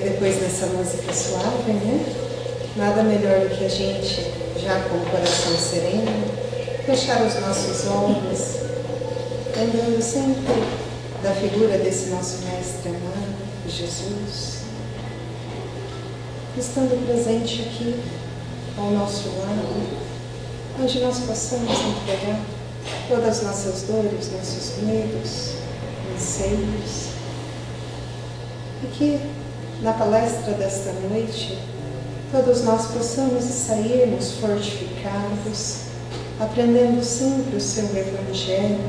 Depois dessa música suave, né? Nada melhor do que a gente, já com o coração sereno, fechar os nossos olhos, lembrando sempre da figura desse nosso Mestre amado, Jesus, estando presente aqui ao nosso lado, onde nós possamos entregar todas as nossas dores, nossos medos, anseios, e que na palestra desta noite todos nós possamos sairmos fortificados, aprendendo sempre o seu Evangelho,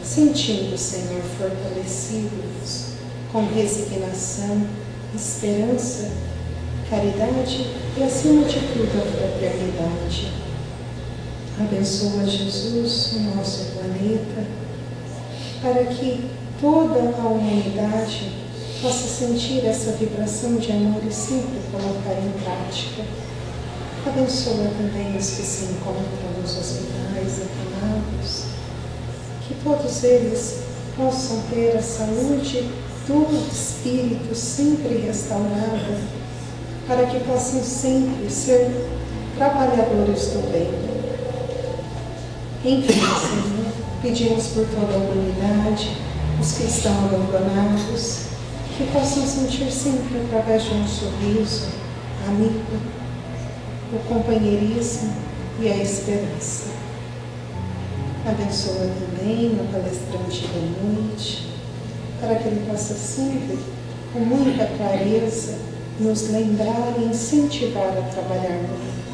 sentindo o Senhor fortalecidos, com resignação, esperança, caridade e, acima de tudo, a fraternidade. Abençoa, Jesus, o nosso planeta, para que toda a humanidade possa sentir essa vibração de amor e sempre colocar em prática. Abençoa também os que se encontram nos hospitais acamados, que todos eles possam ter a saúde do espírito sempre restaurada, para que possam sempre ser trabalhadores do bem. Enfim, Senhor, pedimos por toda a humanidade, os que estão abandonados, que possam sentir sempre, através de um sorriso amigo, o companheirismo e a esperança. Abençoa também o palestrante da noite, para que ele possa sempre, com muita clareza, nos lembrar e incentivar a trabalhar no bem.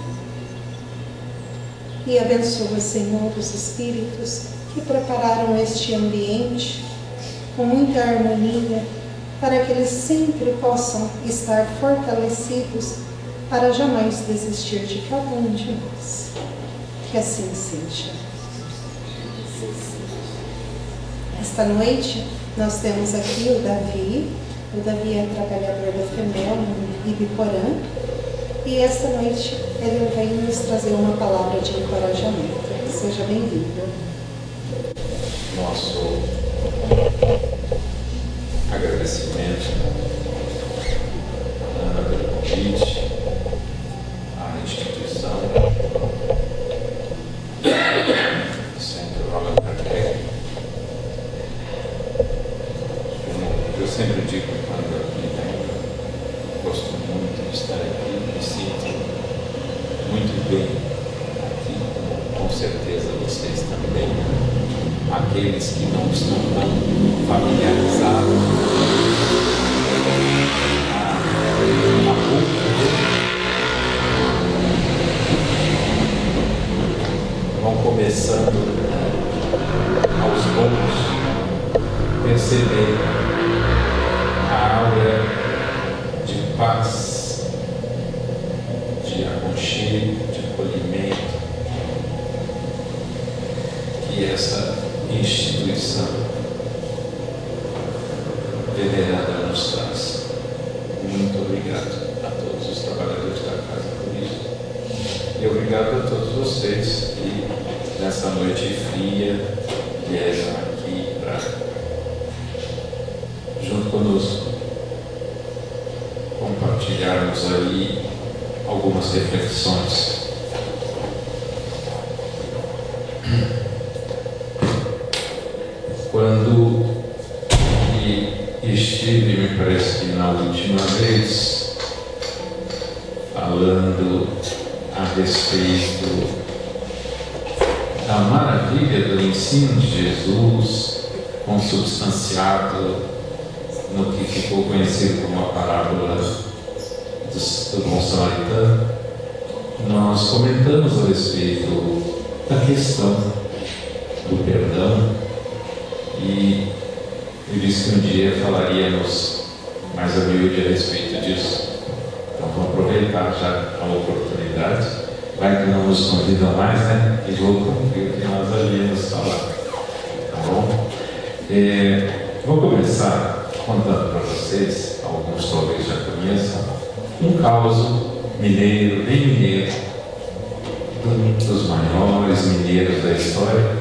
E abençoa, Senhor, os espíritos que prepararam este ambiente com muita harmonia, para que eles sempre possam estar fortalecidos para jamais desistir de cada um de nós. Que assim seja. Esta noite nós temos aqui o Davi. O Davi é trabalhador da FEMEL no Ibiporã. E esta noite ele vem nos trazer uma palavra de encorajamento. Seja bem-vindo. Nosso agradecimento pelo convite à instituição Centro Roland Kardec. Eu sempre digo, quando aqui venho, gosto muito de estar aqui, me sinto muito bem aqui, com certeza vocês também. Aqueles que não estão tão familiarizados a vão começando aos poucos perceber a aura de paz, de aconchego, de acolhimento que essa instituição venerada nos traz. grato a todos os trabalhadores da casa por isso. E obrigado a todos vocês que nessa noite fria vieram aqui para, junto conosco, compartilharmos aí algumas reflexões. Quando estive, me parece que na última vez, falando a respeito da maravilha do ensino de Jesus, consubstanciado no que ficou conhecido como a parábola do bom samaritano, nós comentamos a respeito da questão do perdão e eu disse que um dia falaríamos mais a miúde a respeito disso. Então vamos aproveitar já a oportunidade. Vai que não nos convidam mais, né? E vou cumprir o que nós havíamos falado. Tá bom? Vou começar contando para vocês, alguns talvez já conheçam, um caso mineiro, bem mineiro, dos maiores mineiros da história,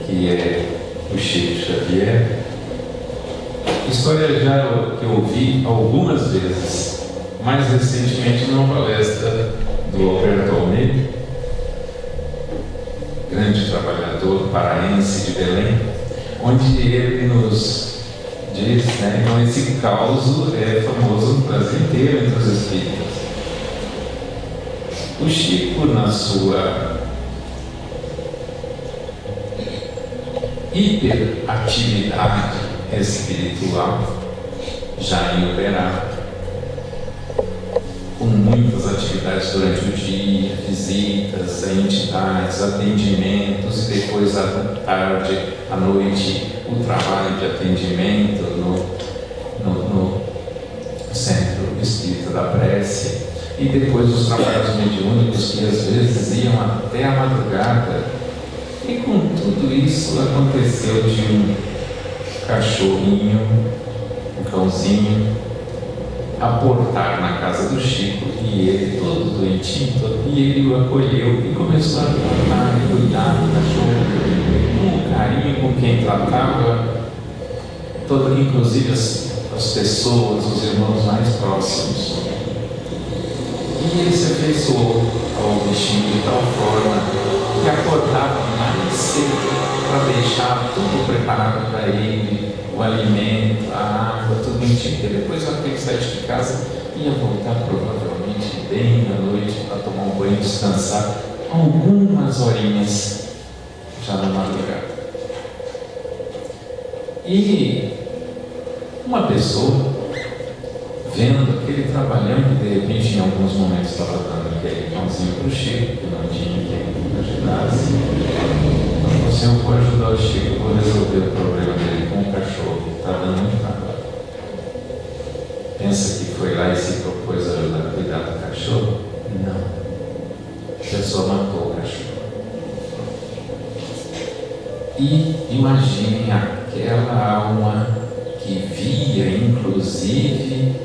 que é o Chico Xavier. História já que eu ouvi algumas vezes, mais recentemente numa palestra do Alberto Almeida, grande trabalhador paraense de Belém, onde ele nos diz, né, então esse caso é famoso no Brasil inteiro entre os espíritas. O Chico, na sua hiperatividade espiritual, já em Uberaba, com muitas atividades durante o dia, visitas a entidades, atendimentos, e depois à tarde, à noite, o trabalho de atendimento no Centro Espírita da Prece, e depois os trabalhos mediúnicos que às vezes iam até a madrugada. E com tudo isso aconteceu de um cachorrinho, um cãozinho, aportar na casa do Chico, e ele todo doentinho, e ele o acolheu e começou a tratar e cuidar do cachorro com o carinho com quem tratava, inclusive as pessoas, os irmãos mais próximos. E ele se afeiçoou ao bichinho de tal forma que acordava mais cedo para deixar tudo preparado para ele, o alimento, a água, tudo bonitinho. E depois, na hora que ele saísse de casa, ia voltar provavelmente bem à noite para tomar um banho e descansar algumas horinhas já na madrugada. E uma pessoa, vendo aquele trabalhão que de repente em alguns momentos estava dando aquele pãozinho para o Chico, que não tinha ninguém que ajudasse, então, se eu for ajudar o Chico, eu vou resolver o problema dele com o cachorro, está dando muito trabalho. Pensa que foi lá e se propôs a ajudar a cuidar do cachorro? Não. A pessoa matou o cachorro. E imaginem aquela alma que via, inclusive,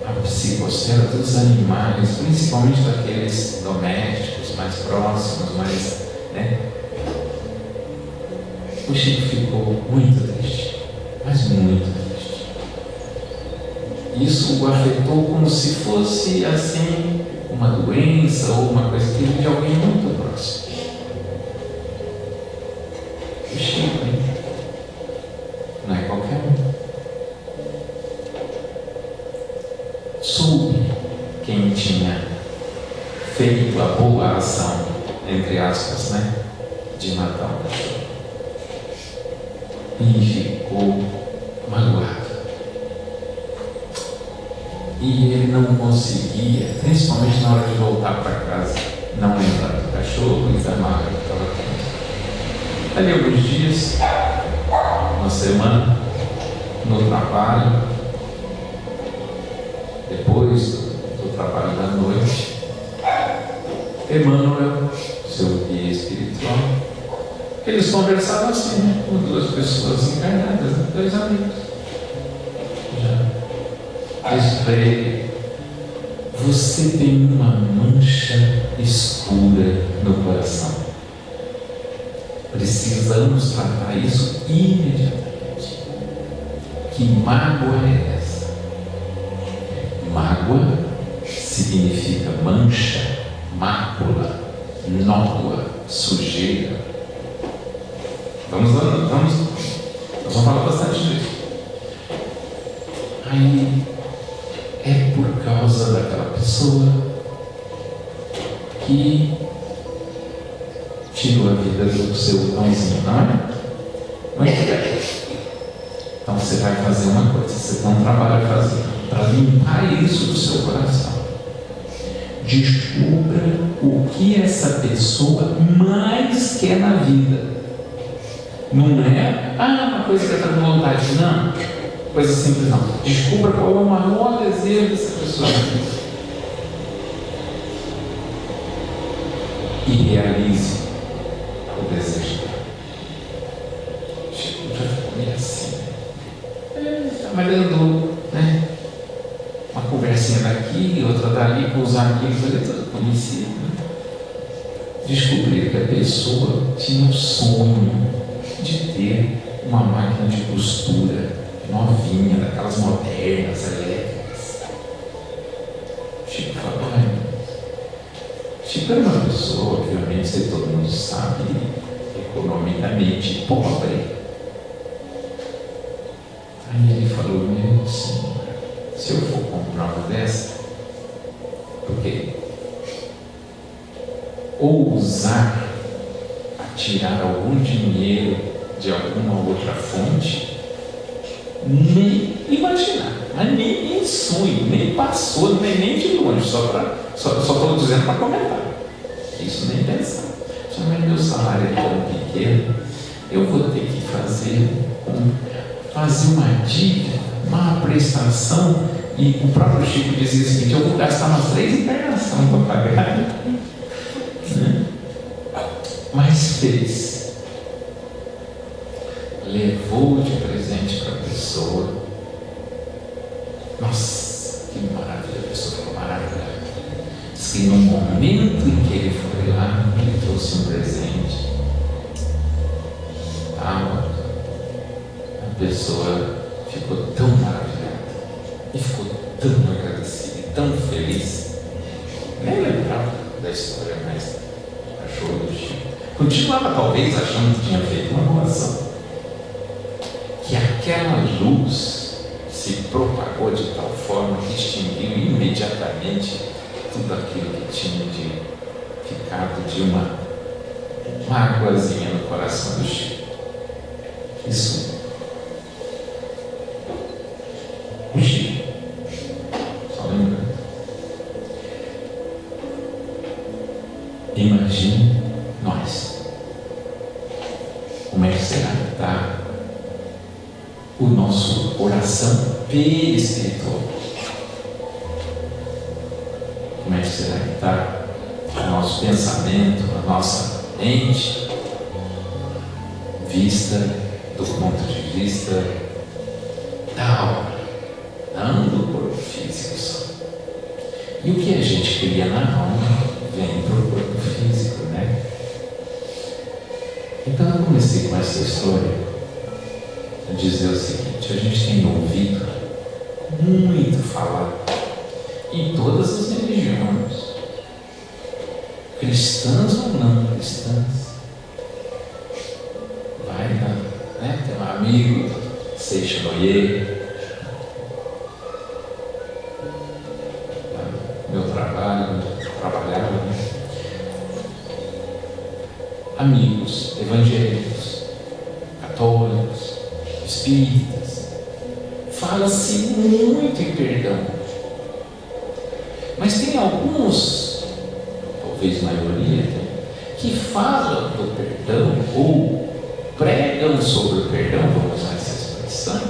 a psicosfera dos animais, principalmente daqueles domésticos mais próximos, mais, o Chico ficou muito triste, mas muito triste. Isso o afetou como se fosse assim uma doença ou uma coisa que de alguém muito próximo. O Chico, não é qualquer um. Soube quem tinha feito a boa ação, entre aspas, de matar o cachorro. E ficou magoado. E ele não conseguia, principalmente na hora de voltar para casa, não lembrar do cachorro e da mágoa que estava tendo. Ali alguns dias, uma semana, no trabalho, depois do trabalho da noite, Emmanuel, seu guia espiritual, eles conversavam assim, com duas pessoas encarnadas, dois amigos. Já Diz para ele: você tem uma mancha escura no coração. Precisamos tratar isso imediatamente. Que mágoa é essa? Mágoa significa mancha, mácula, nódoa, sujeira. Vamos falar bastante disso. Aí é por causa daquela pessoa que tirou a vida do seu irmãozinho, não é? Muito bem. Então você vai fazer uma coisa, você tem um trabalho a fazer para limpar isso do seu coração. Descubra o que essa pessoa mais quer na vida. Não é uma coisa que está com vontade, não. Coisa simples, não. Descubra qual é o maior desejo dessa pessoa e realize o desejo dela. Já ficou meio assim, mas dando, né? Uma conversinha daqui, outra dali, com os amigos ali, tudo conhecido, né? Descobrir que a pessoa tinha um sonho de ter uma máquina de costura novinha, daquelas modernas, elétricas. Chico falou: Chico era uma pessoa, obviamente, todo mundo sabe, economicamente pobre. Aí ele falou: meu senhor, se eu for comprar uma dessa, porque ousar a tirar algum dinheiro de alguma outra fonte, nem imaginar, mas nem em sonho, nem passou, nem de longe, só estou dizendo para comentar. Isso nem pensar. Mas meu salário é tão pequeno, eu vou ter que fazer uma dívida, uma prestação, e o próprio Chico dizia o seguinte: eu vou gastar umas 3 internações para pagar. Né? Mas fez. Levou de presente para a pessoa. Nossa, que maravilha! A pessoa ficou maravilhada. Diz que no momento em que ele foi lá, ele trouxe um presente. A pessoa ficou tão maravilhada e ficou tão agradecida e tão feliz. Nem lembrava da história, mas achou do Chico. Continuava talvez achando que tinha feito uma boa ação. Que aquela luz se propagou de tal forma que extinguiu imediatamente tudo aquilo que tinha ficado de uma mágoazinha no coração do Chico. Isso. O Chico. Só lembrando. Imagine nós. Como é que será que está o nosso coração perispiritual? Como é que será que está o nosso pensamento, a nossa mente, vista do ponto de vista da alma, não do corpo físico só? E o que a gente cria na alma vem para o corpo físico, né? Então eu comecei com essa história a dizer o seguinte: a gente tem ouvido muito falar em todas as religiões, cristãs ou não cristãs. Vai lá, né? Tem um amigo, Seixas Noyer, meu trabalho, trabalhava, né? Amigos evangélicos, católicos, espíritas, fala-se muito em perdão, mas tem alguns, talvez maioria, que falam do perdão ou pregam sobre o perdão, vamos usar essa expressão,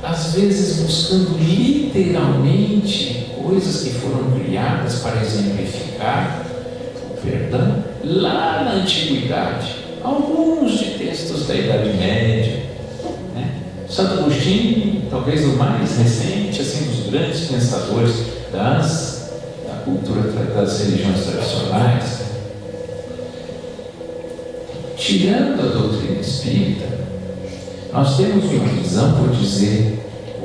às vezes buscando literalmente coisas que foram criadas para exemplificar o perdão lá na antiguidade. Alguns de textos da Idade Média, né? Santo Agostinho, talvez o mais recente, assim, dos grandes pensadores da cultura das religiões tradicionais, tirando a doutrina espírita, nós temos uma visão, por dizer,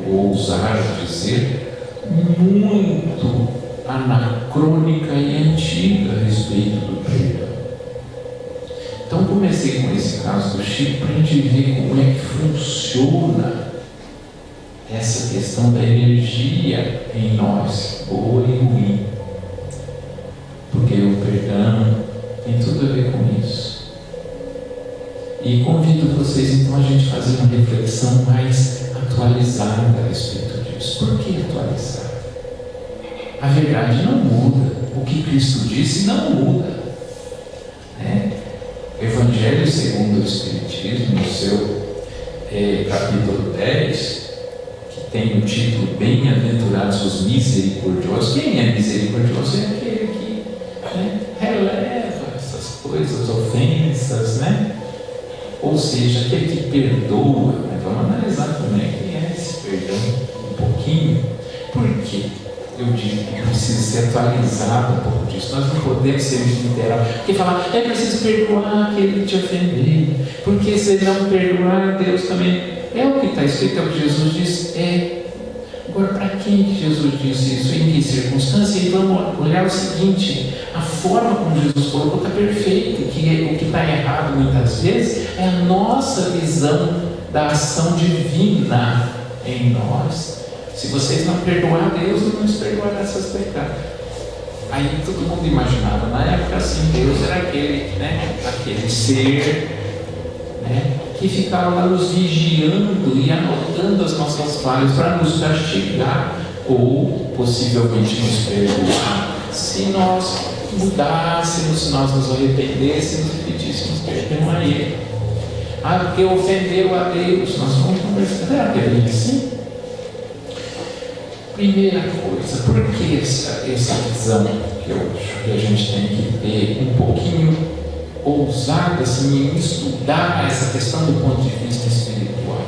ou ousar dizer, muito anacrônica e antiga a respeito do perdão. Então comecei com esse caso do Chico para a gente ver como é que funciona essa questão da energia em nós, boa e ruim. Porque o perdão tem tudo a ver com isso. E convido vocês então a gente fazer uma reflexão mais atualizada a respeito disso. Por que atualizar? A verdade não muda. O que Cristo disse não muda. Evangelho segundo o Espiritismo, no seu capítulo 10, que tem o título Bem-aventurados os misericordiosos. Quem é misericordioso é aquele que releva essas coisas, ofensas, ou seja, aquele que perdoa. Mas vamos analisar também quem é esse perdão um pouquinho. Por quê? Eu digo que precisa ser atualizado um pouco disso. Nós não podemos ser literal. Porque falar, é preciso perdoar aquele que te ofendeu. Porque se não perdoar, Deus também. É o que está escrito, é o que Jesus diz. Agora, para quem que Jesus disse isso? Em que circunstância? E vamos olhar o seguinte: a forma como Jesus colocou está perfeita. O que está errado muitas vezes é a nossa visão da ação divina em nós. Se vocês não perdoarem Deus, não nos perdoará essas pecados. Aí todo mundo imaginava, na época assim, Deus era aquele ser, que ficava lá nos vigiando e anotando as nossas falhas para nos castigar ou possivelmente nos perdoar se nós mudássemos, se nós nos arrependêssemos e pedíssemos perdão a Ele. Porque ofendeu a Deus. Nós vamos conversar. Será que é assim? Primeira coisa, por que essa visão que eu acho que a gente tem que ter um pouquinho ousada assim, em estudar essa questão do ponto de vista espiritual?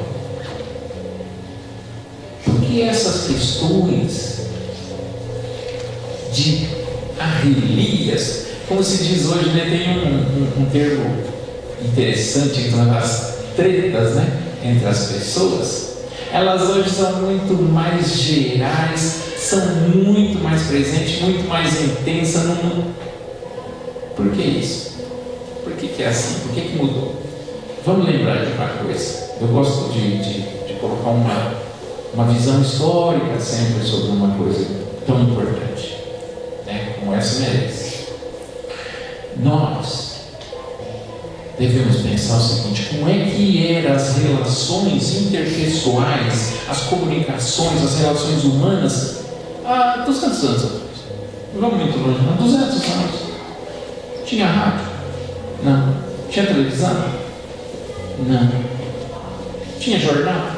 Porque essas questões de arrelias, como se diz hoje, tem um termo interessante, então, das tretas entre as pessoas. Elas hoje são muito mais gerais, são muito mais presentes, muito mais intensas. Por que isso? Por que é assim? Por que mudou? Vamos lembrar de uma coisa. Eu gosto de colocar uma visão histórica sempre sobre uma coisa tão importante, como essa merece. Nós devemos pensar o seguinte: como é que eram as relações interpessoais, as comunicações, as relações humanas há 200 anos atrás? Não vamos muito longe, não. 200 anos. Tinha rádio? Não. Tinha televisão? Não. Tinha jornal?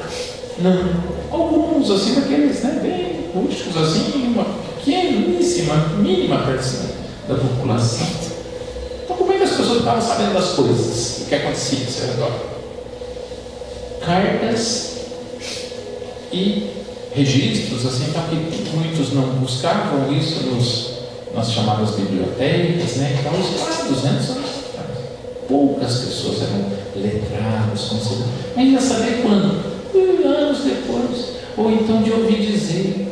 Não. Alguns assim daqueles, bem rústicos assim, uma pequeníssima, mínima parcela da população. Então, como é que as pessoas estavam sabendo das coisas, o que acontecia ao seu redor? Cartas e registros, assim, que muitos não buscavam isso nas chamadas bibliotecas, que estavam lá 200 anos atrás. Poucas pessoas eram letradas, mas ia saber quando? Anos depois, ou então de ouvir dizer.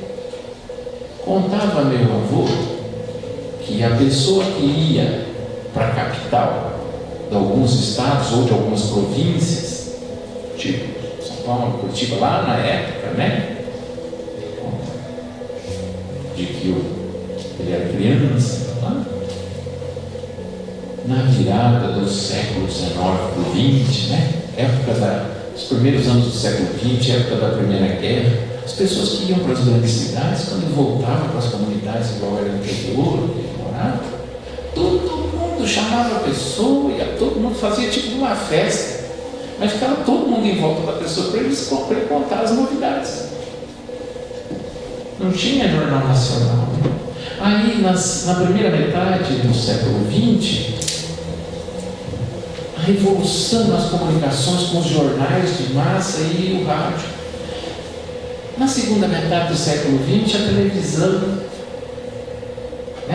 Contava meu avô que a pessoa que ia para a capital de alguns estados ou de algumas províncias, tipo São Paulo, Curitiba, lá na época, de que ele era criança, lá, na virada do século XIX para o XX, época dos primeiros anos do século XX, época da Primeira Guerra, as pessoas que iam para as grandes cidades, quando voltavam para as comunidades igual era no interior, que eles moravam, todo mundo chamava a pessoa e todo mundo fazia tipo uma festa, mas ficava todo mundo em volta da pessoa para ele contar as novidades. Não tinha jornal nacional. Aí na primeira metade do século XX, revolução nas comunicações com os jornais de massa e o rádio. Na segunda metade do século XX, a televisão,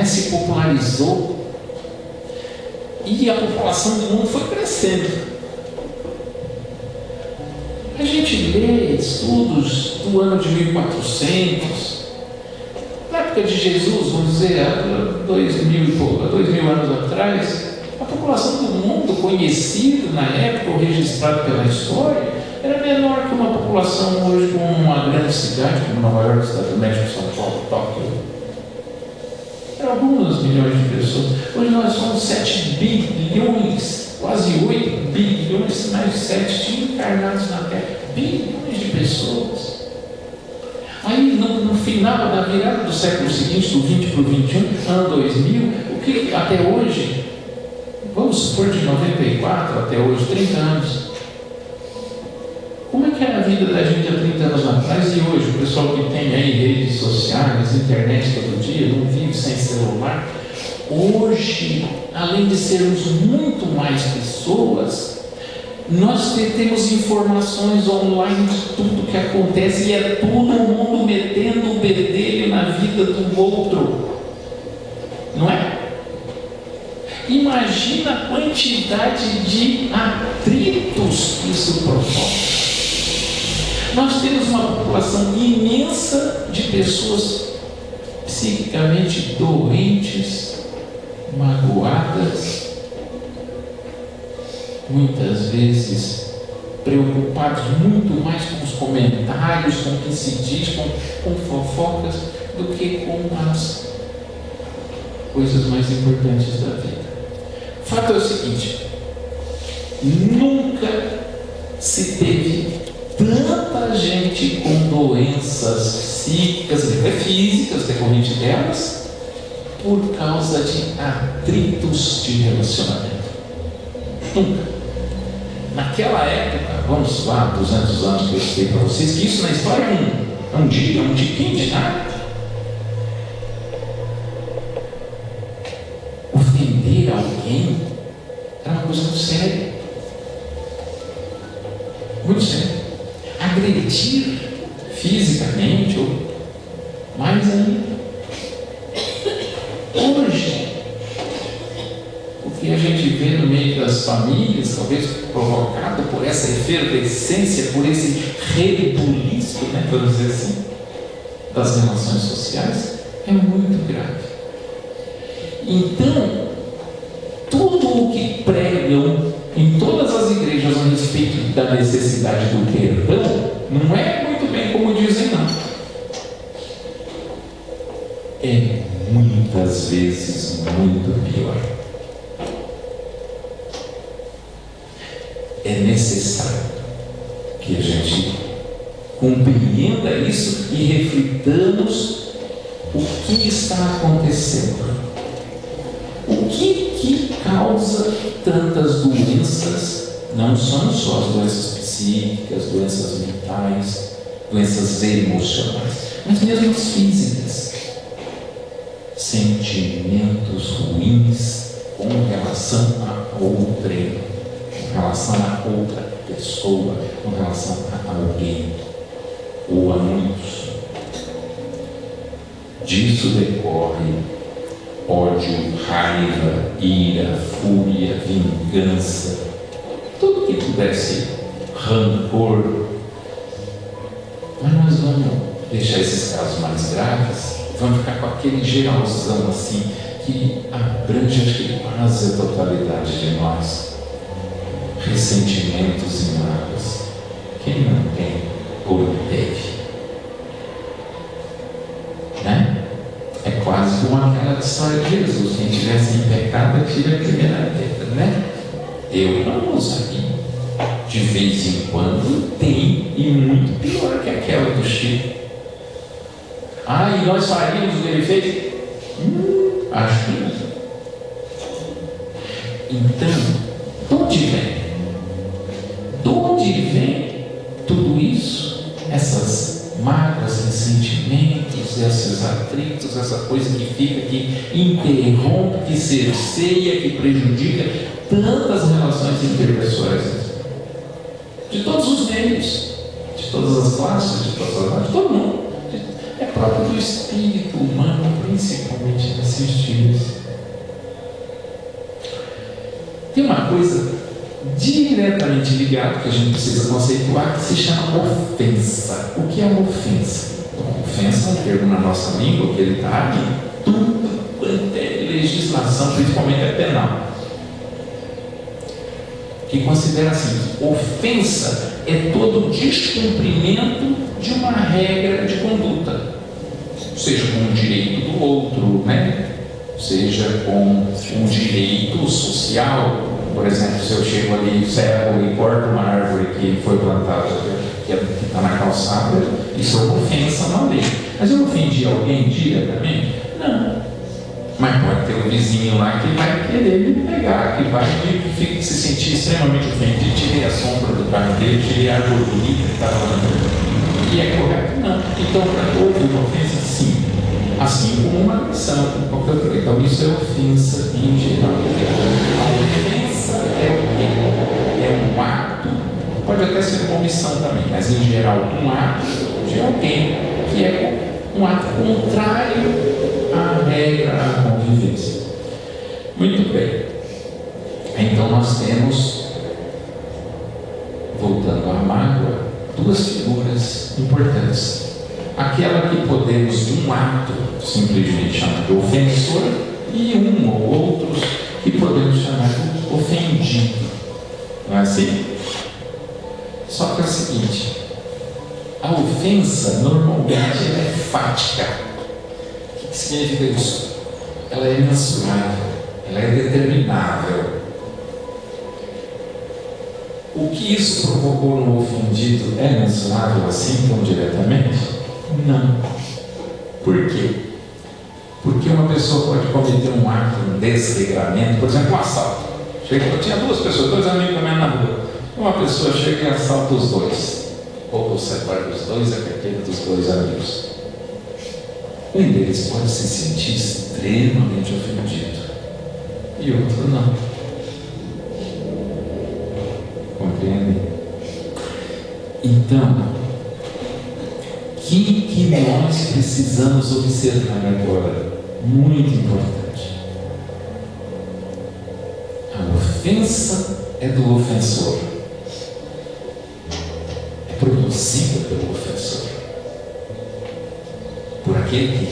se popularizou e a população do mundo foi crescendo. A gente lê estudos do ano de 1400, na época de Jesus, vamos dizer, há 2000 anos atrás, a população do mundo conhecida na época, ou registrada pela história, era menor que uma população hoje com uma grande cidade, como Nova York, Estados Unidos, São Paulo, Tóquio. Eram alguns milhões de pessoas. Hoje nós somos 7 bilhões, quase 8 bilhões, mais 7 encarnados na Terra. Bilhões de pessoas. Aí no final, na virada do século seguinte, do 20 para o 21, ano 2000, o que até hoje, vamos supor de 94 até hoje, 30 anos. Como é que era a vida da gente há 30 anos atrás e hoje? O pessoal que tem aí redes sociais, internet todo dia, não vive sem celular. Hoje, além de sermos muito mais pessoas, nós temos informações online de tudo que acontece e é todo mundo metendo o bedelho na vida do outro. Não é? Imagina a quantidade de atritos que isso provoca. Nós temos uma população imensa de pessoas psiquicamente doentes, magoadas, muitas vezes preocupados muito mais com os comentários, com o que se diz, com fofocas, do que com as coisas mais importantes da vida. O fato é o seguinte: nunca se teve tanta gente com doenças psíquicas e físicas decorrentes delas por causa de atritos de relacionamento. Nunca. Naquela época, vamos lá, 200 anos que eu expliquei para vocês, que isso na história é um dia, um tiquinho de nada. Ofender alguém era uma coisa muito séria. Muito séria. Agredir fisicamente, ou mais ainda. Hoje, o que a gente vê no meio das famílias, talvez provocado por essa efervescência, por esse rebuliço, vamos dizer assim, das relações sociais, é muito grave. Então, tudo o que pregam em todas as igrejas a respeito da necessidade do perdão, não é muito bem como dizem, não. É muitas vezes muito pior. É necessário que a gente compreenda isso e reflitamos o que está acontecendo. O que causa tantas doenças? Não são só as doenças psíquicas, doenças mentais, doenças emocionais, mas mesmo as físicas. Sentimentos ruins com relação a outrem, com relação a outra pessoa, com relação a alguém ou a muitos. Disso decorre ódio, raiva, ira, fúria, vingança, tudo que pudesse, rancor. Mas nós vamos deixar esses casos mais graves, vamos ficar com aquele geralzão assim, que abrange acho que quase a totalidade de nós. Ressentimentos e mágoas. Quem não tem ou não teve? Né? É quase como aquela história de Jesus: quem tiver sem pecado, tira a primeira pedra, né? Eu não usaria. De vez em quando tem, e muito pior que aquela do Chico. E nós faríamos o que ele fez? Acho que não. Então, de onde vem? De onde vem tudo isso? Essas mágoas, mágoas, ressentimentos, esses atritos, essa coisa que fica, que interrompe, que cerceia, que prejudica tantas relações interpessoais, de todos os meios, de todas as classes, de todas as idades, de todo mundo. É próprio do espírito humano, principalmente nesses dias. Tem uma coisa diretamente ligada que a gente precisa conceituar, que se chama ofensa. O que é uma ofensa? Bom, ofensa é um termo na nossa língua que ele está aqui, tudo quanto é legislação, principalmente é penal, que considera assim: ofensa é todo descumprimento de uma regra de conduta, seja com o direito do outro, seja com um direito social. Por exemplo, se eu chego ali, ferro e corto uma árvore que foi plantada, que está na calçada, isso é uma ofensa na lei. Mas eu ofendi alguém diretamente? Não. Mas pode ter um vizinho lá que vai querer me pegar, que vai se sentir extremamente ofendido. Tirei a sombra do carro dele, tirei a árvore bonita que estava lá. E é correto? Não. Então, houve uma ofensa, sim. Assim como uma agressão, como qualquer outra. Então, isso é ofensa em geral. A ofensa é o quê? É um ato, pode até ser uma omissão também, mas em geral, um ato de alguém que é um ato contrário à regra, à convivência. Muito bem. Então, nós temos, voltando à mágoa, duas figuras importantes. Aquela que podemos, de um ato, simplesmente chamar de ofensor, e um ou outros que podemos chamar de ofendido. Não é assim? Só que é o seguinte: a ofensa normalmente é fática. O que significa isso? Ela é mensurável, ela é determinável. O que isso provocou no ofendido é mensurável assim tão diretamente? Não. Por quê? Porque uma pessoa pode cometer um ato, um desregramento, por exemplo, um assalto. Tinha duas pessoas, dois amigos caminhando na rua. Uma pessoa chega e assalta os dois. Ou separa os dois, a carteira dos dois amigos. Um deles pode se sentir extremamente ofendido e o outro não. Compreendem? Então, o que nós precisamos observar agora? Muito importante. A ofensa é do ofensor. É produzida pelo ofensor. Por aquele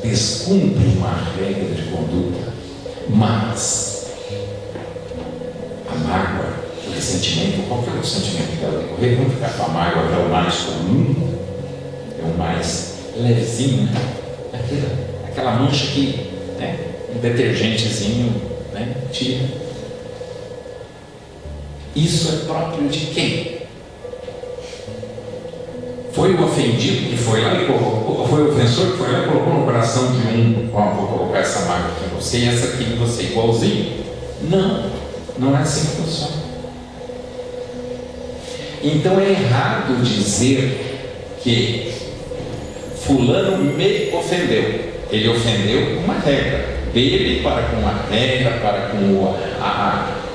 que descumpre uma regra de conduta. Mas a mágoa, o ressentimento, qualquer outro sentimento que ela decorrer, vamos ficar com a mágoa, que é o mais comum, é o mais levezinho, aquela mancha que um detergentezinho tira. Isso é próprio de quem? Foi o ofendido que foi lá e colocou, foi o ofensor que foi lá e colocou no coração de um: vou colocar essa mágoa aqui em você e essa aqui em você, igualzinho? Não é assim que funciona. Então é errado dizer que fulano me ofendeu. Ele ofendeu uma regra dele para com a regra, para com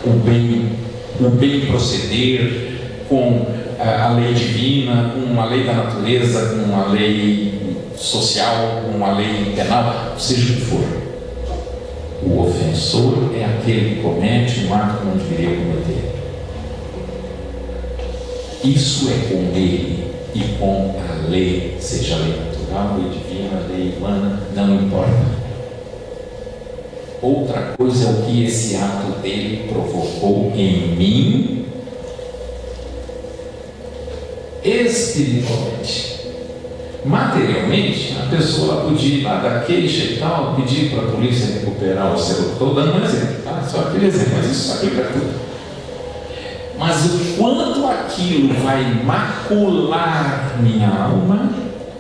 o bem proceder, com a lei divina, com a lei da natureza, com a lei social, com a lei penal, seja o que for. O ofensor é aquele que comete um ato que não deveria cometer. Isso é com ele e com a lei, seja a lei natural, a lei divina, a lei humana, não importa. Outra coisa é o que esse ato dele provocou em mim espiritualmente. Materialmente, a pessoa podia ir lá da queixa e tal, pedir para a polícia recuperar o seu. Estou dando um exemplo, tá? Só aquele exemplo, mas isso aplica tudo. Mas o quanto aquilo vai macular minha alma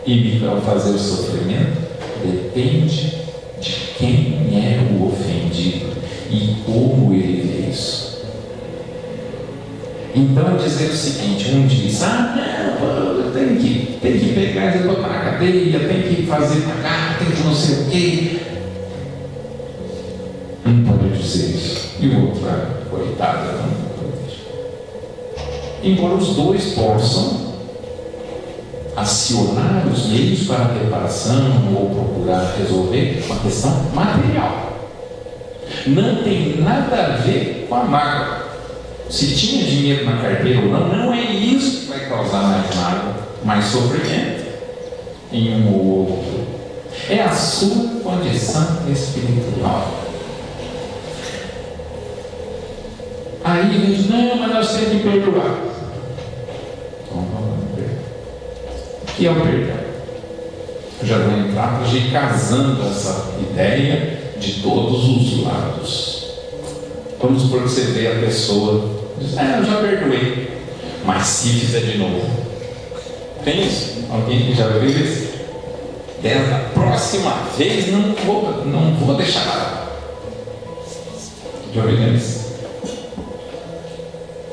e me fazer o sofrimento depende de quem é o ofendido e como ele vê isso. Então, dizer o seguinte: um diz, não, tem que pegar e botar cadeia, tem que fazer pagar, tem que não sei o quê. Um pode dizer isso. E o outro, coitado, não pode dizer. Embora os dois possam acionar os meios para a reparação ou procurar resolver uma questão material. Não tem nada a ver com a mágoa. Se tinha dinheiro na carteira ou não, não é isso que vai causar mais mágoa, mais sofrimento em um ou outro. É a sua condição espiritual. Aí diz, não, mas nós temos que perdoar. Então vamos ver. O que é o perdão? Eu já vou entrar para a gente ir casando essa ideia de todos os lados. Vamos supor que você vê a pessoa diz, eu já perdoei, mas se fizer de novo. Tem isso? Alguém que já viu isso? Dessa próxima vez não vou deixar nada. Já ouviram isso?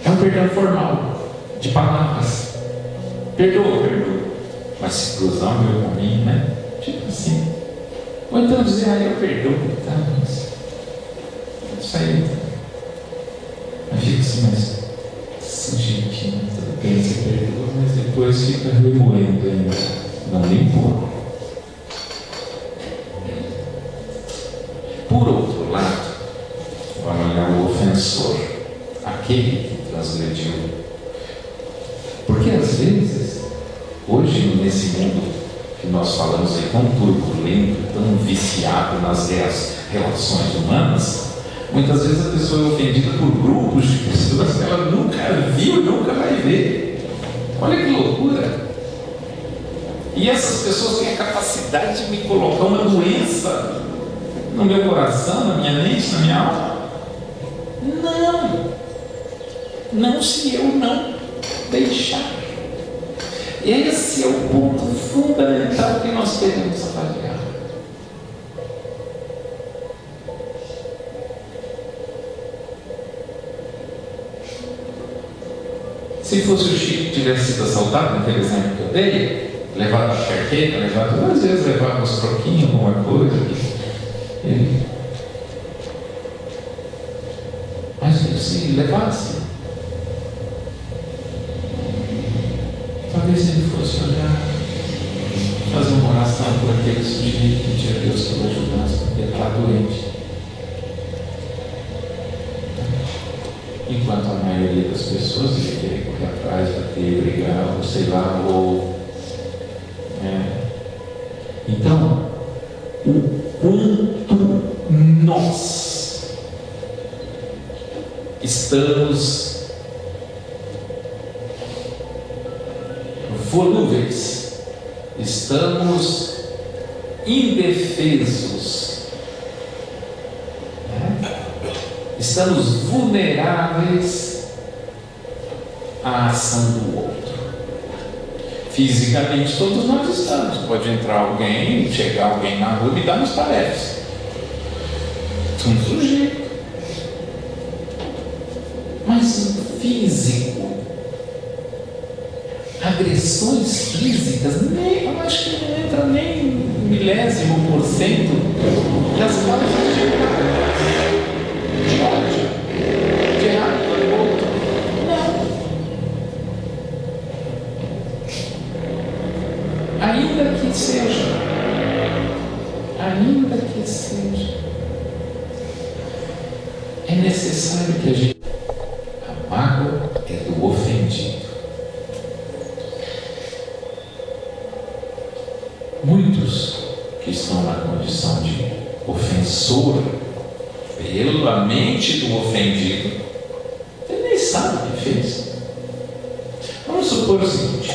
É um perdão formal, de palavras. Perdoa. Mas se cruzar o meu caminho, né? Tipo assim. Ou então dizer, eu perdoo, tá? Mas isso aí. Eu fico assim, mas sujeitinho, tudo bem, você perdoa, mas depois fica remoendo ainda. Não limpou. Por outro lado, vamos olhar o ofensor, aquele que transgrediu. Porque às vezes, hoje nesse mundo que nós falamos aí tão turbulento, tão viciado nas relações humanas, muitas vezes a pessoa é ofendida por grupos de pessoas que ela nunca viu e nunca vai ver. Olha que loucura! E essas pessoas têm a capacidade de me colocar uma doença no meu coração, na minha mente, na minha alma. Não se eu não deixar. Esse é o ponto fundamental que nós queremos avaliar. Se fosse o Chico que tivesse sido assaltado, naquele exemplo que eu dei, levado a carteira, às vezes levava uns troquinhos, alguma coisa. Mas se levasse, talvez ele fosse olhar, fazer uma oração por aquele sujeito que tinha Deus que o ajudasse, porque ele está doente. Enquanto a maioria das pessoas ia querer correr atrás, bater, brigar, ou sei lá, Então, o quanto nós estamos volúveis, estamos indefesos, estamos vulneráveis à ação do outro. Fisicamente todos nós estamos. Pode entrar alguém, chegar alguém na rua e dar nos tarefas. Somos sujeitos. Mas o físico, agressões físicas, eu acho que não entra nem milésimo por cento das causas de ódio, de raiva do outro. Não. Ainda que seja, é necessário que a gente. A mágoa é do ofendido. Muitos que estão na condição de ofensor, pela mente do ofendido, ele nem sabe o que fez. Vamos supor o seguinte: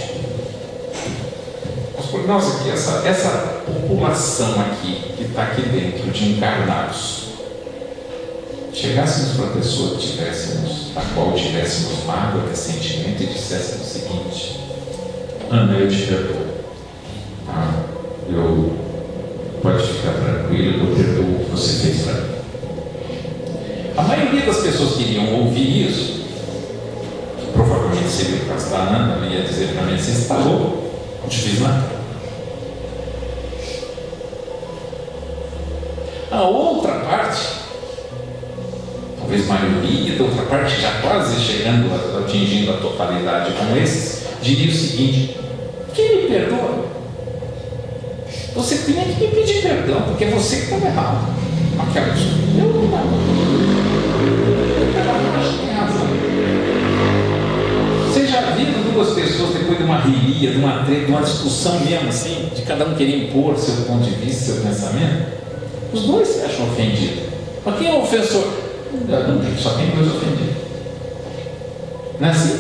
vamos supor nós aqui, essa população aqui, que está aqui dentro de encarnados, chegássemos para a pessoa que a qual tivéssemos mágoa, ressentimento, e disséssemos o seguinte: Ana, eu te perdoo. Pode ficar tranquilo, eu perdoo o que você fez para mim. A maioria das pessoas que iriam ouvir isso, provavelmente seria o caso da Ana, ela ia dizer para mim: você está louco, não te fiz nada. A outra parte, talvez maioria da outra parte, já quase chegando, atingindo a totalidade como esses, diria o seguinte: quem me perdoa? Você tinha que me pedir perdão, porque é você que estava errado. Aquela história. Eu não estava. Eu acho que tem razão. Vocês já viram duas pessoas depois de uma rilia, de uma treta, de uma discussão mesmo assim, de cada um querer impor seu ponto de vista, seu pensamento? Os dois se acham ofendidos. Mas quem é o ofensor? Não tem, só tem dois ofendidos. Não é assim?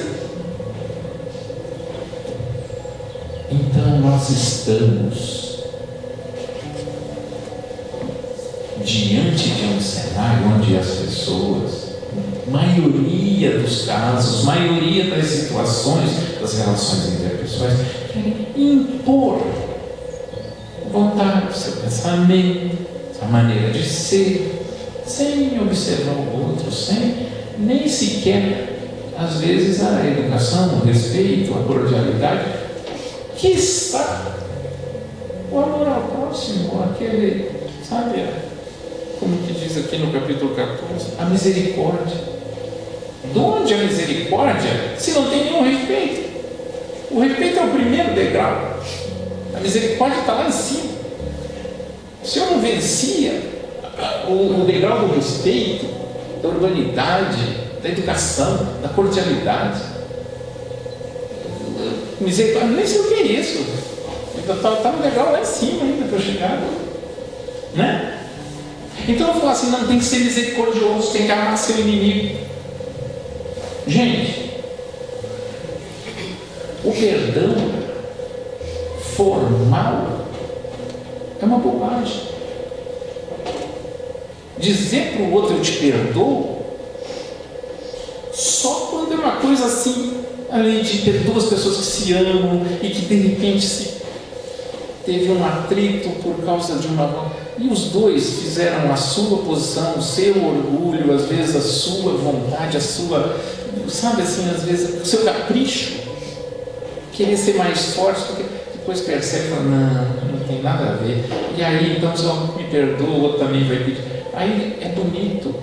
Então nós estamos diante de um cenário onde as pessoas, maioria dos casos, maioria das situações, das relações interpessoais, querem impor vontade, seu pensamento, sua maneira de ser, sem observar o outro, sem nem sequer, às vezes, a educação, o respeito, a cordialidade, que está o amor ao próximo, aquele, sabe, como que diz aqui no capítulo 14, a misericórdia. De onde a misericórdia se não tem nenhum respeito? O respeito é o primeiro degrau, a misericórdia está lá em cima. Se eu não vencia o degrau do respeito, da urbanidade, da educação, da cordialidade, misericórdia, nem sei o que é isso. Está no degrau lá em cima ainda para eu chegar, né? Então eu falo assim: não, tem que ser misericordioso, tem que amar seu inimigo. Gente, o perdão formal é uma bobagem. Dizer para o outro eu te perdoo só quando é uma coisa assim, além de ter duas pessoas que se amam e que de repente teve um atrito por causa de uma... E os dois fizeram a sua posição, o seu orgulho, às vezes a sua vontade, a sua, sabe assim, às vezes o seu capricho, querer ser mais forte, porque depois percebe e fala: não tem nada a ver. E aí então se alguém me perdoa, o outro também vai pedir. Aí é bonito,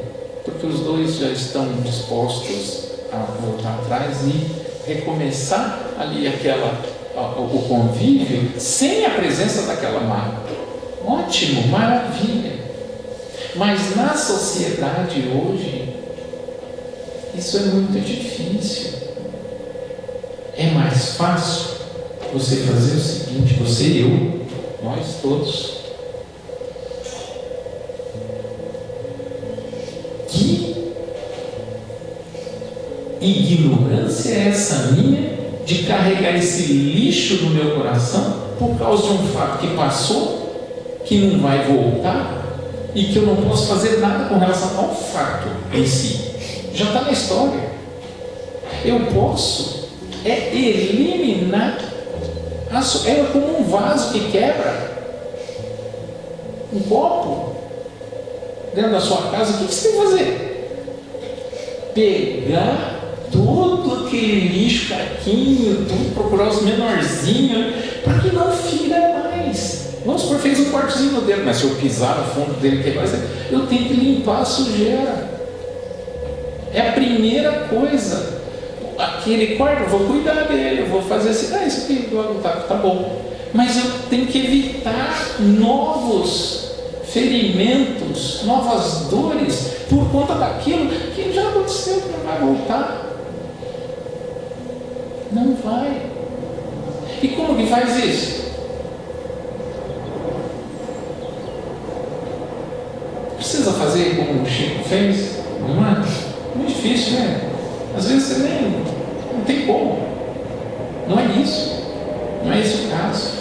porque os dois já estão dispostos a voltar atrás e recomeçar ali o convívio sem a presença daquela mágoa. Ótimo, maravilha. Mas na sociedade hoje, isso é muito difícil. É mais fácil você fazer o seguinte: você, eu, nós todos, que ignorância é essa minha de carregar esse lixo no meu coração por causa de um fato que passou, que não vai voltar e que eu não posso fazer nada com relação ao fato em si. Já está na história. Eu posso eliminar. É como um vaso que quebra, um copo dentro da sua casa. O que você tem que fazer? Pegar todo aquele lixo, caquinho, tudo, procurar os menorzinhos, para que não fira mais. Vamos supor, fez um cortezinho no dedo, mas se eu pisar no fundo dele, que vai ser? Eu tenho que limpar a sujeira. É a primeira coisa. Aquele corte, eu vou cuidar dele, eu vou fazer assim, isso aqui tá bom. Mas eu tenho que evitar novos ferimentos, novas dores, por conta daquilo que já aconteceu, que não vai voltar. Não vai. E como que faz isso? Precisa fazer como o Chico fez, não é? Muito difícil, né? Às vezes você nem, não tem como. Não é isso. Não é esse o caso.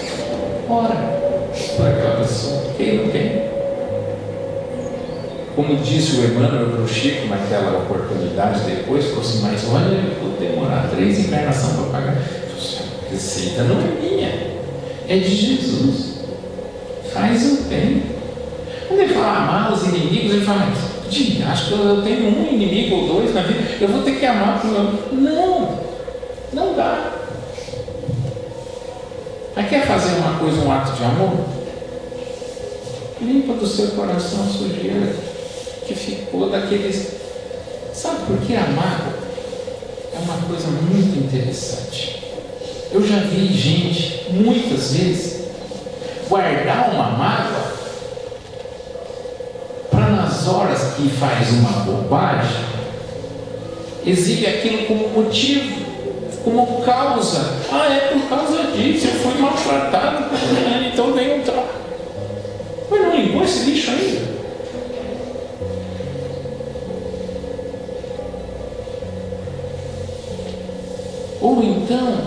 Ora por aquela pessoa. Quem não tem? Como disse o Emmanuel para o Chico naquela oportunidade depois, falou assim: mas olha, eu vou demorar 3 encarnações para pagar. A receita não é minha, é de Jesus. Faz o bem. Quando ele fala amar os inimigos, ele fala: acho que eu tenho um inimigo ou 2 na vida, eu vou ter que amar para o meu. Não dá. Mas quer fazer uma coisa, um ato de amor? Limpa do seu coração a sujeira que ficou daqueles. Sabe por que a mágoa é uma coisa muito interessante? Eu já vi gente, muitas vezes, guardar uma mágoa para nas horas que faz uma bobagem, exibe aquilo como motivo, como causa. É por causa disso, eu fui maltratado, então dei um trago. Mas não limpou esse lixo ainda? Ou então,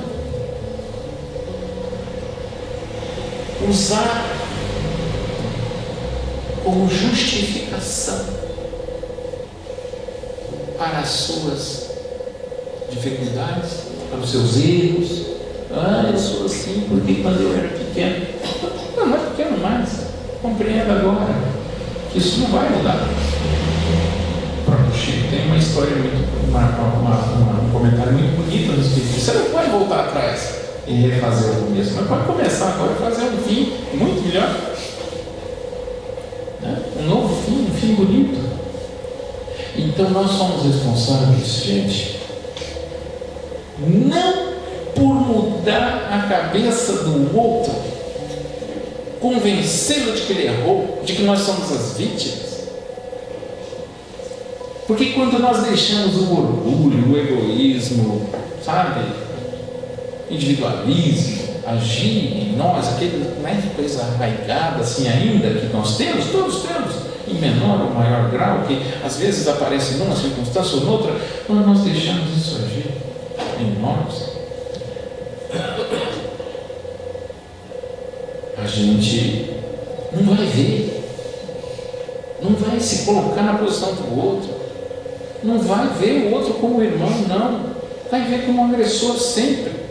usar como justificação para as suas dificuldades, para os seus erros. Eu sou assim porque quando eu era pequeno. Não é pequeno mais. Compreenda agora que isso não vai mudar. O próprio Chico tem uma história um comentário muito bonito no Espírito. Você não pode voltar atrás e refazer o começo, mas pode começar agora e fazer um fim muito melhor. Um novo fim, um fim bonito. Então nós somos responsáveis, gente, não por mudar a cabeça do outro, convencê-lo de que ele errou, de que nós somos as vítimas. Porque quando nós deixamos o orgulho, o egoísmo, sabe, individualismo, agir em nós, aquele coisa arraigada assim ainda que nós temos, todos temos, em menor ou maior grau, que às vezes aparece numa circunstância ou noutra, quando nós deixamos isso agir em nós, a gente não vai ver, não vai se colocar na posição do outro, não vai ver o outro como irmão, não, vai ver como um agressor sempre.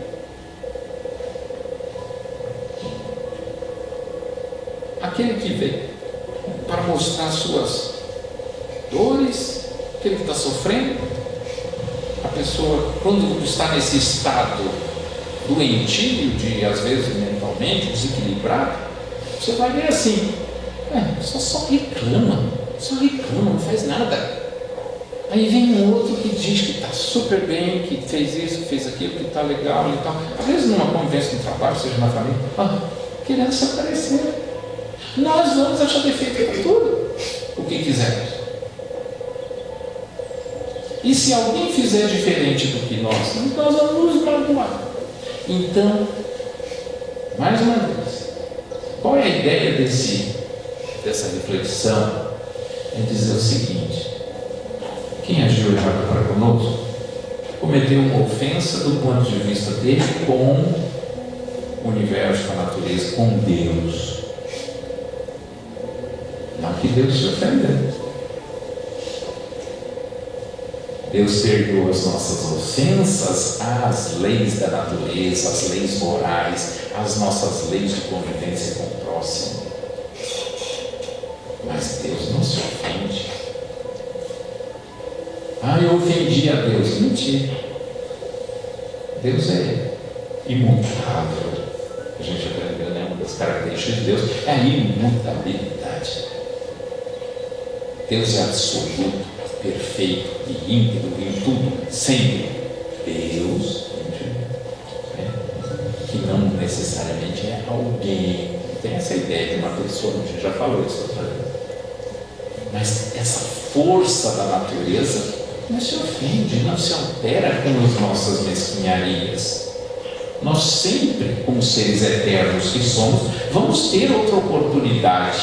Aquele que vem para mostrar suas dores, aquele que está sofrendo, a pessoa, quando está nesse estado doentio, de às vezes mentalmente desequilibrado, você vai ver assim, só reclama, não faz nada. Aí vem um outro que diz que está super bem, que fez isso, que fez aquilo, que está legal e tal. Às vezes numa convivência no trabalho, seja na família, querendo se aparecer. Nós vamos achar defeito em tudo o que quisermos. E se alguém fizer diferente do que nós vamos nos magoar. Então, mais uma vez, qual é a ideia dessa reflexão? É dizer o seguinte: quem agiu errado para conosco cometeu uma ofensa do ponto de vista dele com o universo, com a natureza, com Deus. Não que Deus se ofenda. Deus perdoa as nossas ofensas às leis da natureza, às leis morais, às nossas leis de convivência com o próximo. Mas Deus não se ofende. Eu ofendi a Deus. Mentira. Deus é imutável. A gente aprendeu, né? Uma das características de Deus é a imutabilidade. Deus é absoluto, perfeito e íntegro em tudo, sempre. Deus, que não necessariamente é alguém. Tem essa ideia de uma pessoa, a gente já falou isso outra vez. Mas essa força da natureza não se ofende, não se altera com as nossas mesquinharias. Nós sempre, como seres eternos que somos, vamos ter outra oportunidade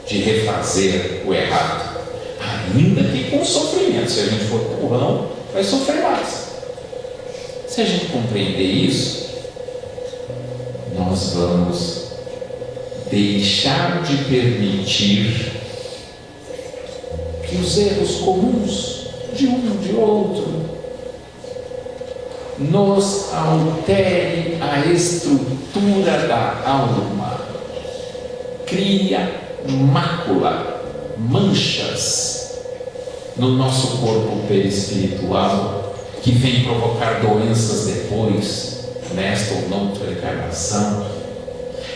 de refazer o errado, ainda que com sofrimento. Se a gente for burrão, vai sofrer mais. Se a gente compreender isso, nós vamos deixar de permitir que os erros comuns de um, de outro, nos altere a estrutura da alma, cria mácula, manchas no nosso corpo perispiritual, que vem provocar doenças depois, nesta ou noutra encarnação.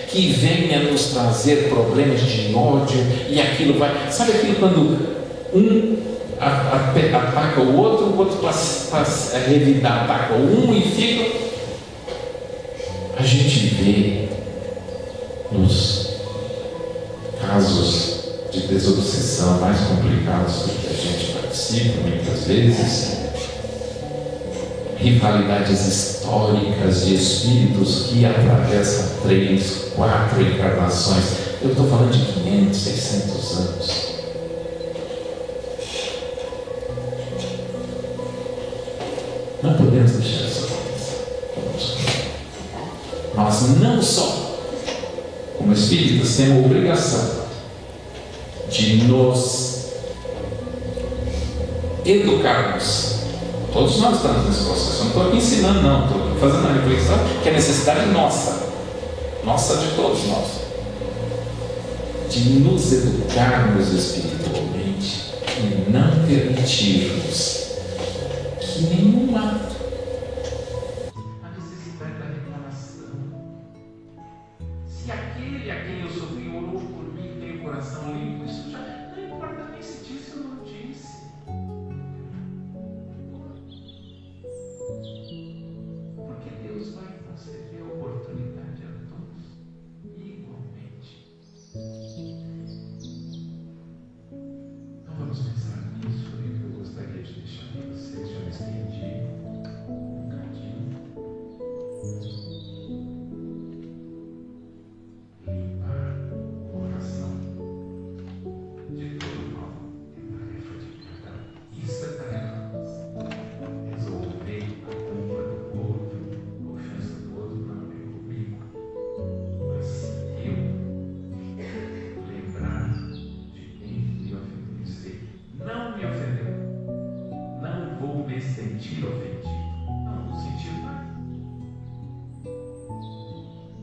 que venha nos trazer problemas de ódio, e aquilo vai. Sabe aquilo quando um ataca o outro passa a revidar, ataca um e fica. A gente vê nos casos de desobsessão mais complicados que a gente participa muitas vezes, rivalidades históricas de espíritos que atravessam 3, 4 encarnações. Eu estou falando de 500, 600 anos. Não podemos deixar essa coisa. Nós não só, como espíritas, temos a obrigação de nos educarmos. Todos nós estamos nesse processo. Eu não estou aqui ensinando, não. Estou fazendo uma reflexão que é necessidade nossa de todos nós, de nos educarmos espiritualmente e não permitirmos que nenhum ato, a necessidade da reclamação. Se aquele a quem eu sofri orou por mim tem o coração limpo, isso já não importa nem se disse ou não disse. Porque Deus vai conceder a oportunidade a todos igualmente. Então vamos pensar nisso, e eu gostaria de deixar para vocês, já me estendi um bocadinho. Limpar o coração de todo mal é tarefa de cada um. Isso é tarefa nossa. Resolver a culpa do outro, a ofensa do outro não é comigo, mas eu lembrar de quem me ofendeu. Não me ofendeu, não vou me sentir ofendido, não vou sentir nada.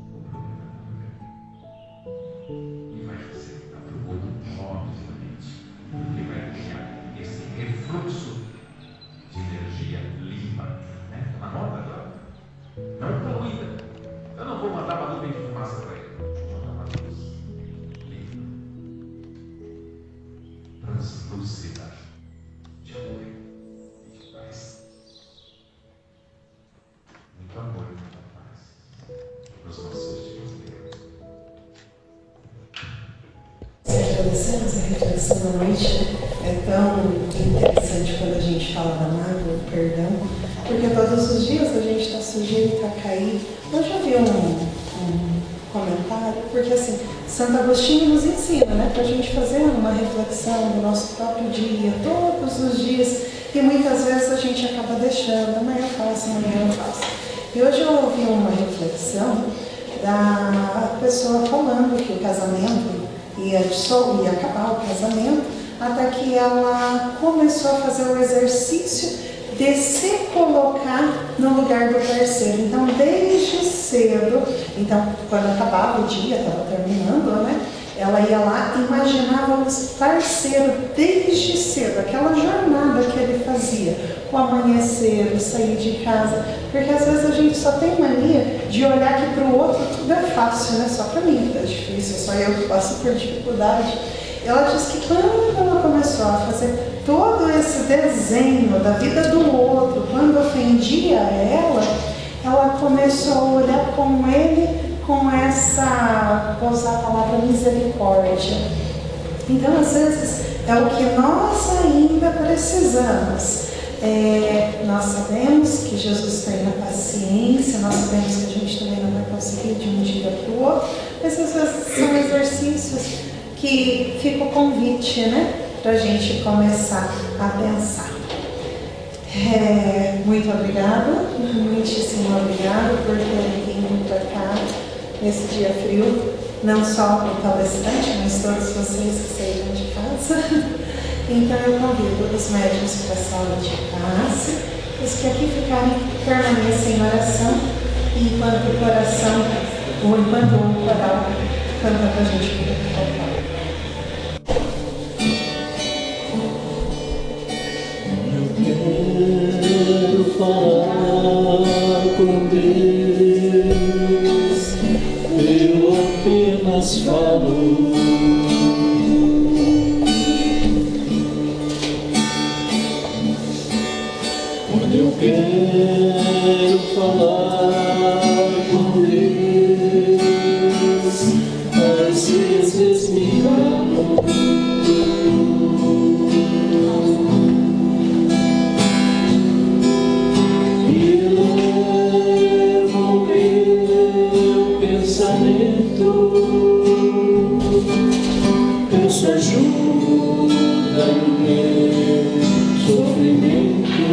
O problema não é meu. E vai facilitar para o outro, obviamente, porque vai criar esse refluxo de energia limpa, né? Na moda agora, não poluída. Eu não vou mandar uma nuvem de fumaça para ele, vou mandar uma luz limpa, translúcida, de amor e de paz. Muito amor e muita paz nos nossos dias de hoje. Agradecemos a reflexão da noite. É tão interessante quando a gente fala da mágoa, do perdão, porque todos os dias a gente está sujeito a cair. Eu já vi um comentário, porque assim, Santo Agostinho nos ensina, né, para a gente fazer uma reflexão do nosso próprio dia, todos os dias, e muitas vezes a gente acaba deixando, amanhã eu faço, amanhã eu faço. E hoje eu ouvi uma reflexão da pessoa falando que o casamento ia acabar o casamento, até que ela começou a fazer o exercício de se colocar no lugar do parceiro. Então, desde cedo, quando acabava o dia, estava terminando, né? Ela ia lá, imaginava o parceiro desde cedo, aquela jornada que ele fazia, o amanhecer, o sair de casa, porque às vezes a gente só tem mania de olhar que para o outro tudo é fácil, né? Só para mim que é difícil, só eu que passo por dificuldade. Ela diz que quando ela começou a fazer todo esse desenho da vida do outro, quando ofendia ela começou a olhar com ele com essa, vou usar a palavra misericórdia. Então, às vezes, é o que nós ainda precisamos. Nós sabemos que Jesus tem a paciência, nós sabemos que a gente também não vai conseguir de um dia para o outro, mas às vezes são exercícios que fica o convite, né, para a gente começar a pensar. Muito obrigada, muitíssimo obrigada por terem vindo para cá nesse dia frio, não só o palestrante, mas todos vocês que saíram de casa. Então eu convido os médiuns para a sala de passe, os que aqui ficarem permanecem em oração, enquanto o coral canta para a gente cantar. Quero falar com Deus, eu apenas falo. Quando eu quero falar com Deus, às vezes me calo. E levo meu pensamento, peço ajuda no meu sofrimento.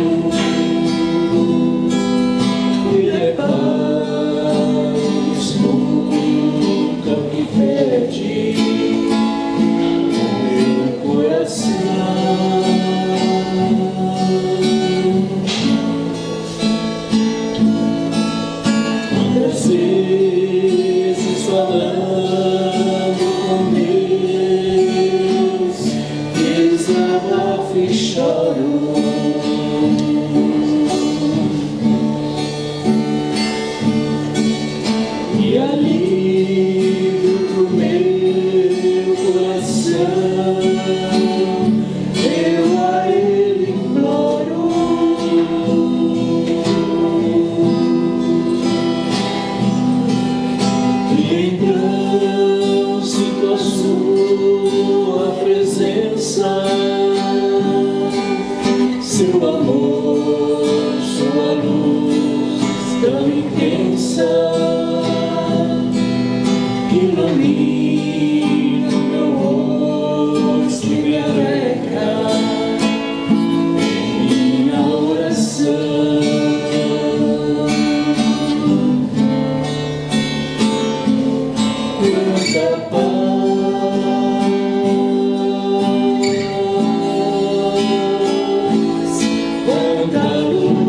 E reparo, escuta o que pede o meu coração. Quantas vezes falando com Deus, desabafo e choro. E alívio pro meu coração, eu a Ele imploro. E então sinto a sua presença, seu amor, sua luz tão intensa, ilumina o meu rosto e me alegra em minha oração. Quanta paz, quanta luz,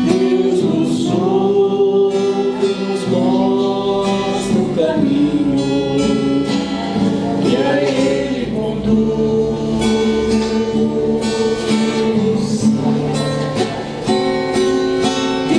Deus nos ouve, nos mostra o caminho e a Ele conduz. E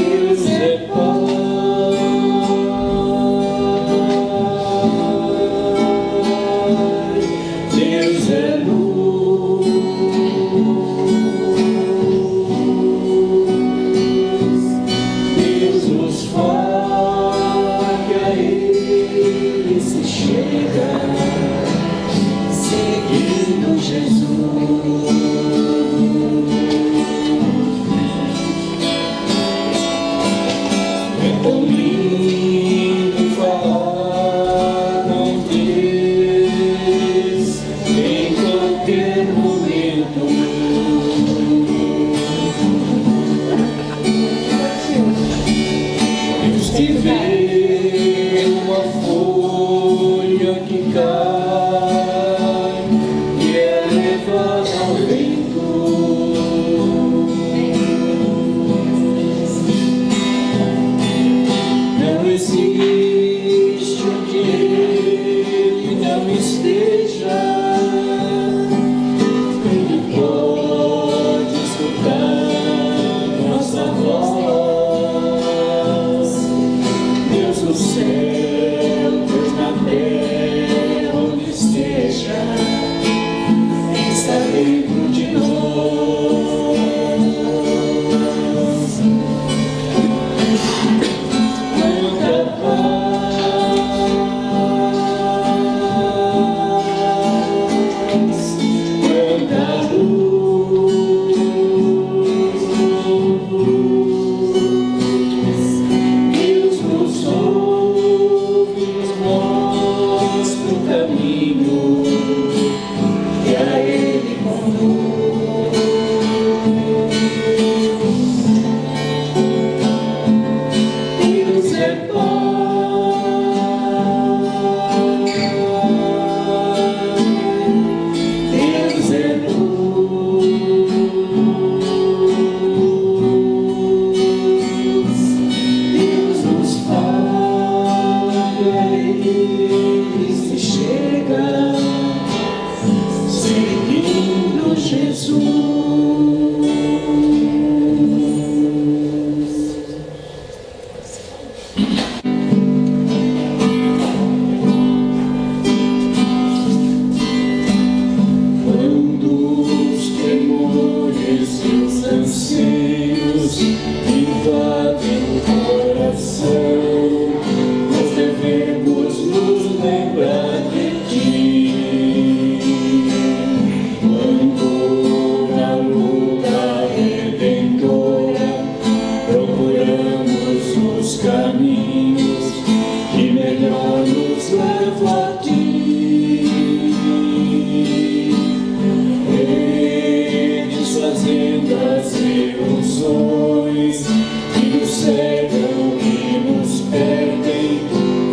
das ilusões que nos cegam e nos perdem,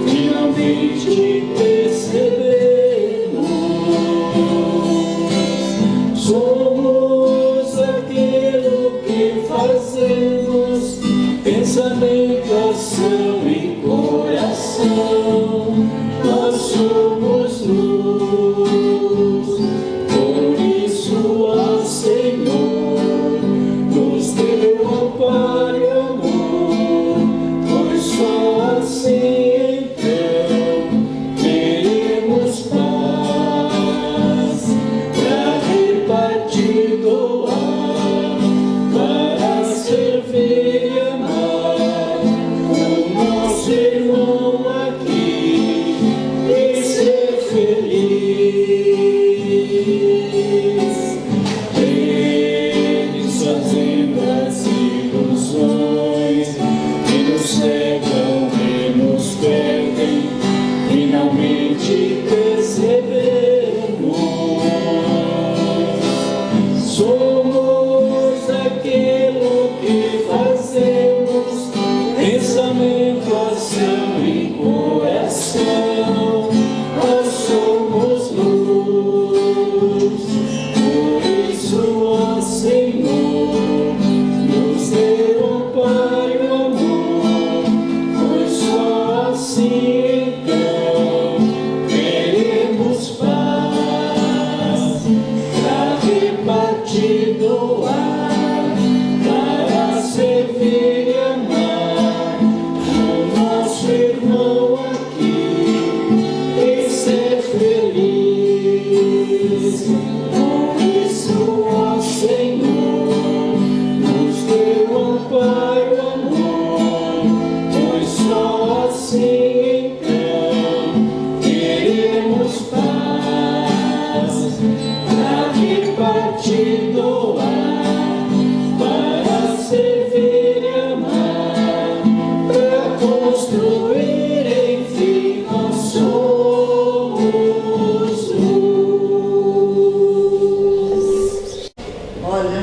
finalmente percebemos. Somos aquilo que fazemos, pensamento, ação e coração. Nós somos luz, por isso, ó Senhor, nos deu amparo e amor, pois só assim então teremos paz para repartir, doar, para servir e amar o nosso irmão aqui e ser feliz. Desfazendo as ilusões que nos cegam e nos perdem, finalmente percebemos. Somos aquilo que fazemos, pensamento, ação e coração. Nós somos luz, por isso, ó Senhor, nos dê amparo e amor, pois só assim então teremos paz para repartir, doar, para servir e amar o nosso irmão aqui e ser feliz. Por isso, ó Senhor, nos deu amparo e amor, pois só assim então teremos paz para repartir, doar, para servir e amar, para construir, enfim, nós somos luz. Olha,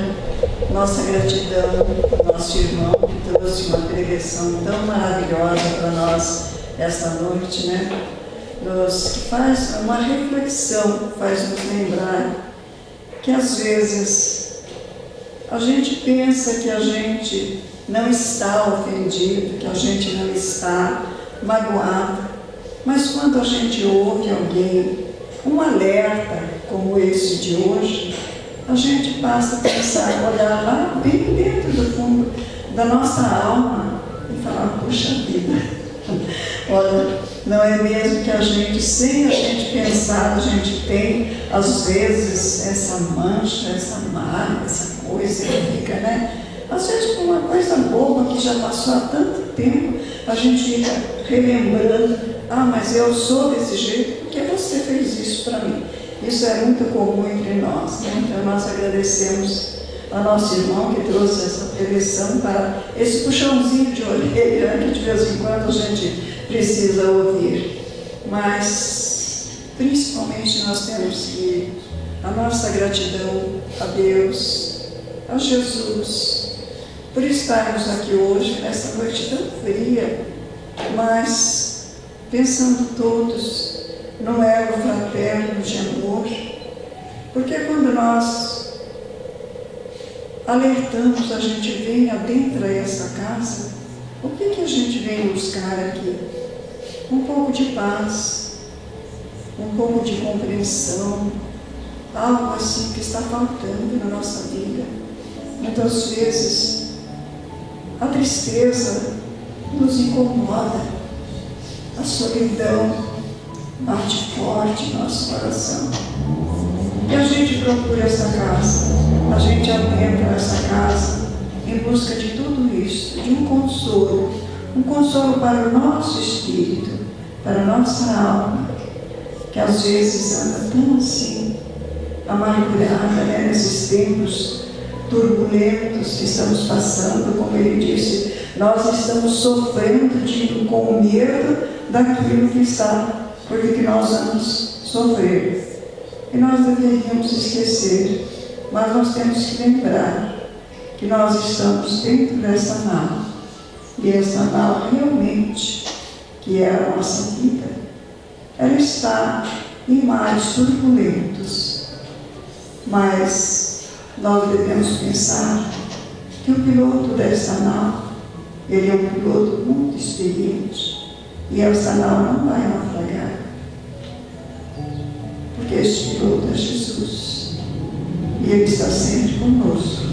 nossa gratidão ao nosso irmão que trouxe uma pregação tão maravilhosa para nós esta noite, né? Que faz uma reflexão, faz nos lembrar que às vezes a gente pensa que a gente não está ofendido, que a gente não está magoado, mas quando a gente ouve alguém, um alerta como esse de hoje, a gente passa a pensar, olhar lá bem dentro do fundo da nossa alma e falar, puxa vida, olha, não é mesmo que a gente, sem a gente pensar, a gente tem às vezes essa mancha, essa marca, essa coisa que fica, né? Às vezes por uma coisa boba que já passou há tanto tempo, a gente fica relembrando, mas eu sou desse jeito porque você fez isso para mim. Isso é muito comum entre nós, né? Então nós agradecemos ao nosso irmão que trouxe essa preleção para esse puxãozinho de orelha que de vez em quando a gente precisa ouvir. Mas principalmente nós temos que a nossa gratidão a Deus, a Jesus, por estarmos aqui hoje, nessa noite tão fria, mas pensando todos num elo fraterno de amor, porque quando nós alertamos, a gente vem adentra essa casa, o que a gente vem buscar aqui? Um pouco de paz, um pouco de compreensão, algo assim que está faltando na nossa vida. Muitas vezes a tristeza nos incomoda, a solidão bate forte em nosso coração. E a gente procura essa casa, a gente adentra essa casa em busca de tudo isso, de um consolo para o nosso espírito, para a nossa alma, que às vezes anda tão assim, amargurada, né, nesses tempos turbulentos que estamos passando, como ele disse, nós estamos sofrendo com medo daquilo que está, porque que nós vamos sofrer. E nós deveríamos esquecer, mas nós temos que lembrar que nós estamos dentro dessa nau. E essa nau realmente, que é a nossa vida, ela está em mares turbulentos. Mas nós devemos pensar que o piloto dessa nau, ele é um piloto muito experiente, e essa nau não vai naufragar, porque este piloto é Jesus, e Ele está sempre conosco.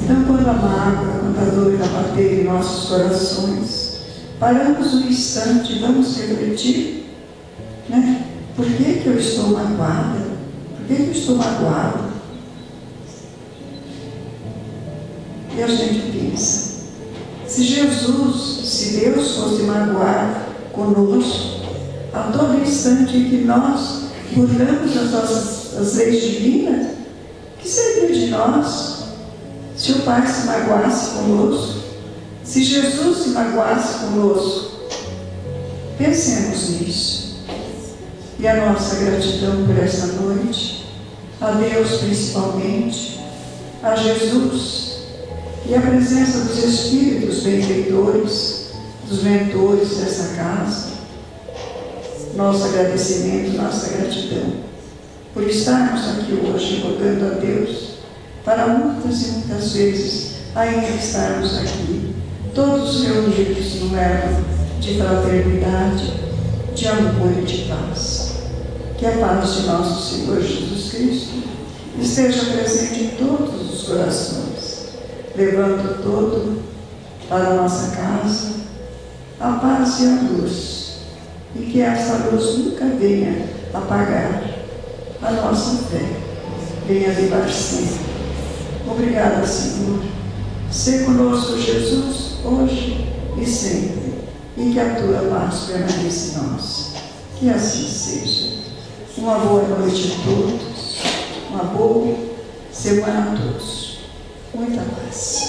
Então, quando a mágoa, quando a dor bater em nossos corações, paramos um instante e vamos refletir, né? Por que eu estou magoada? Por que eu estou magoada? E a gente pensa, se Jesus, se Deus fosse magoar conosco, a todo instante em que nós burlamos as leis divinas, o que seria de nós se o Pai se magoasse conosco? Se Jesus se magoasse conosco? Pensemos nisso. E a nossa gratidão por essa noite, a Deus principalmente, a Jesus, e a presença dos Espíritos benfeitores, dos mentores dessa casa, nosso agradecimento, nossa gratidão, por estarmos aqui hoje rogando a Deus, para muitas e muitas vezes ainda estarmos aqui, todos reunidos num elo de fraternidade, de amor e de paz. Que a paz de nosso Senhor Jesus Cristo esteja presente em todos os corações, levando todo para a nossa casa a paz e a luz, e que essa luz nunca venha apagar a nossa fé, venha levar sempre. Obrigada, Senhor. Sê conosco, Jesus, hoje e sempre, e que a tua paz permaneça em nós. Que assim seja. Uma boa noite a todos, uma boa semana a todos. Muita paz.